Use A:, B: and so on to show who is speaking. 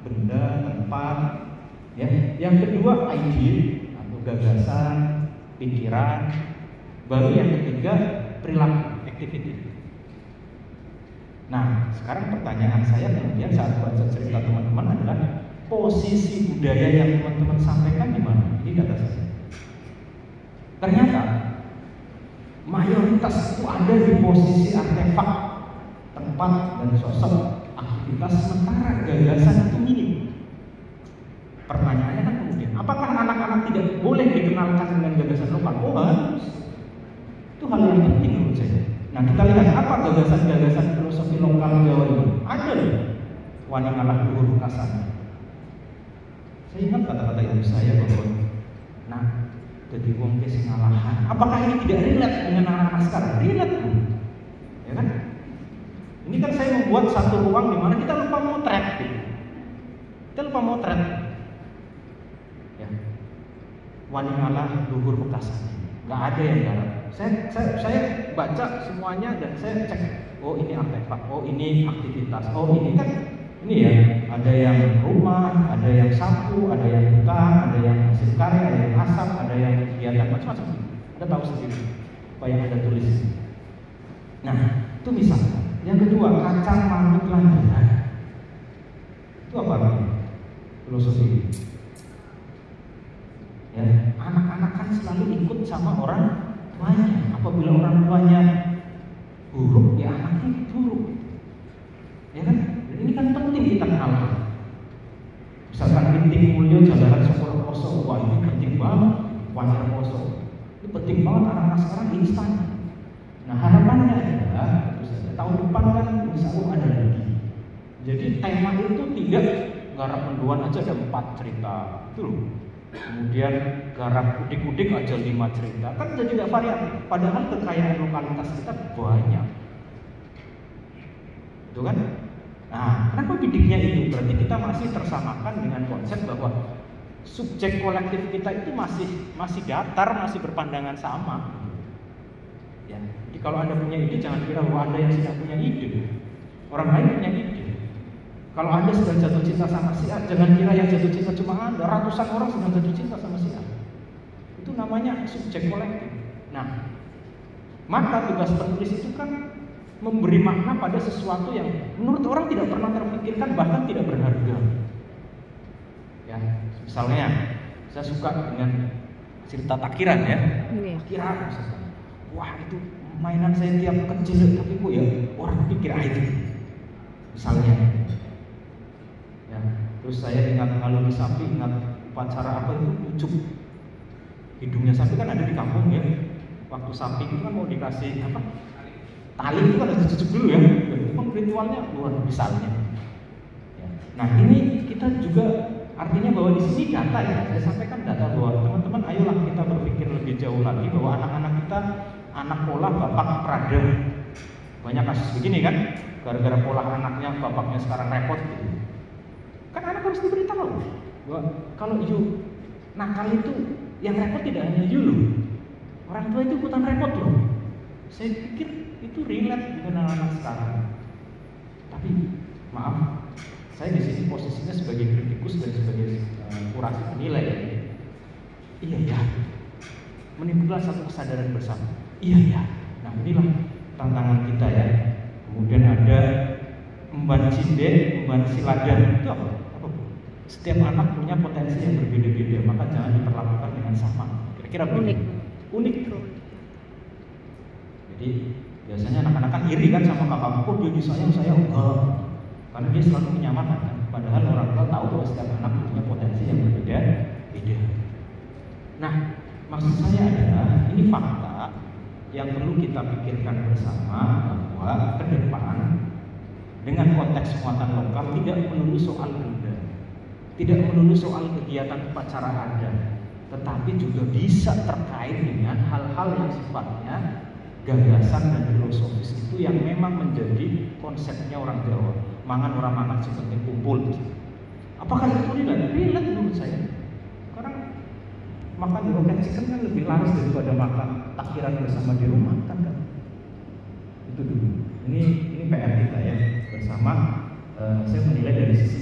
A: benda, tempat. Ya. Yang kedua ide atau gagasan, pikiran. Baru yang ketiga perilaku, activity. Nah, sekarang pertanyaan saya kemudian saat baca cerita teman-teman adalah posisi budaya yang teman-teman sampaikan di mana? Ini data saya. Ternyata mayoritas itu ada di posisi artefak, tempat dan sosok aktivitas, sementara gagasan itu minim. Pertanyaannya kan kemudian, apakah anak-anak tidak boleh dikenalkan dengan gagasan lokal? Oh harus. Itu hal yang penting menurut saya. Nah, kita lihat apa gagasan-gagasan filosofi lokal Jawa ini. Ada loh, wani ngalah luhur kasana. Saya ingat kata-kata ibu saya bahwa, nah, jadi wong sing ngalahan. Apakah ini tidak relate dengan anak-anak sekarang? Relate, ya kan? Ini kan saya membuat satu ruang di mana kita lupa motret, gitu. Kita lupa motret. Ya. Wani ngalah luhur kasana. Nggak ada yang garap. Saya baca semuanya dan saya cek, oh ini artefak, oh ini aktivitas, oh ini kan ini ya, ada yang rumah, ada yang sapu, ada yang hutan, ada yang hasil karya, ada yang asap, ada yang kegiatan macam-macam. Anda tahu sendiri apa yang Anda tulis. Nah, itu misalnya. Yang kedua, kacang mangut lanjutan. Itu apa artinya? Filosofi. Ya, anak-anak kan selalu ikut sama orang tuanya. Apabila orang tuanya buruk, ya anaknya buruk. Ya kan? Dan ini kan penting kita kenal. Misalkan penting mulia jalanan sekolah poso, wah ini penting banget. Wajar poso, ini penting banget anak-anak sekarang instan. Nah harapannya adalah tahun depan kan insya Allah ada lagi. Jadi tema itu tidak garap menduan aja ada 4 cerita, itu loh. Kemudian garap udik-udik aja 5 cerita, kan jadi tidak variatif. Padahal kekayaan lokalitas kita banyak, itu kan? Nah, kenapa bidiknya itu? Berarti kita masih tersamakan dengan konsep bahwa subjek kolektif kita itu masih datar, masih berpandangan sama. Ya, jadi kalau Anda punya ide, jangan kira bahwa Anda yang tidak punya ide. Orang lain punya ide. Kalau Anda sedang jatuh cinta sama si A, jangan kira yang jatuh cinta cuma Anda. Ratusan orang sedang jatuh cinta sama si A. Itu namanya subjek kolektif. Nah, maka tugas penulis itu kan memberi makna pada sesuatu yang menurut orang tidak pernah terpikirkan, bahkan tidak berharga. Ya, misalnya saya suka dengan cerita takiran ya. Takiran misalnya. Wah, itu mainan saya tiap kecil tapi kok ya orang pikir itu. Misalnya. Ya, terus saya ingat kalau di sapi, ingat upacara apa itu ucup. Hidungnya sapi kan ada di kampung ya. Waktu sapi itu kan mau dikasih apa? Tali itu kan harus dicucuk dulu ya. Memang ritualnya luar biasanya. Ya. Nah ini kita juga artinya bahwa di sini data ya. Saya sampaikan data bahwa teman-teman ayolah kita berpikir lebih jauh lagi bahwa anak-anak kita anak pola bapak prada. Banyak kasus begini kan? Gara-gara pola anaknya bapaknya sekarang repot gitu. Kan anak harus diberitahu bahwa kalau you nakal itu yang repot tidak hanya you loh. Orang tua itu ikutan repot loh. Saya pikir itu relate dengan anak-anak sekarang. Tapi maaf, saya di sini posisinya sebagai kritikus dan sebagai kurasi penilai. Iya ya, menimbulkan satu kesadaran bersama. Iya ya. Nah inilah tantangan kita ya. Kemudian ada emban cinde, emban siladan itu apa? Setiap anak punya potensi yang berbeda-beda, maka jangan diperlakukan dengan sama. Kira-kira unik. Jadi biasanya anak-anak kan iri kan sama kakak, kok dia bisa saya enggak, karena dia selalu menyamakan kan? Padahal orang tua tahu bahwa setiap anak punya potensi yang berbeda-beda. Nah, maksud saya adalah ini fakta yang perlu kita pikirkan bersama bahwa ke depan dengan konteks muatan lokal tidak melulu soal benda, tidak melulu soal kegiatan upacara adat, tetapi juga bisa terkait dengan hal-hal yang sifatnya gagasan dan filosofis itu yang memang menjadi konsepnya orang Jawa. Mangan orang mangan sepenting kumpul. Apakah itu relate? Relate menurut saya. Sekarang makan roket chicken kan lebih laris daripada makan takiran bersama di rumah kan? Itu dulu. Ini PR kita ya bersama. Saya menilai dari sisi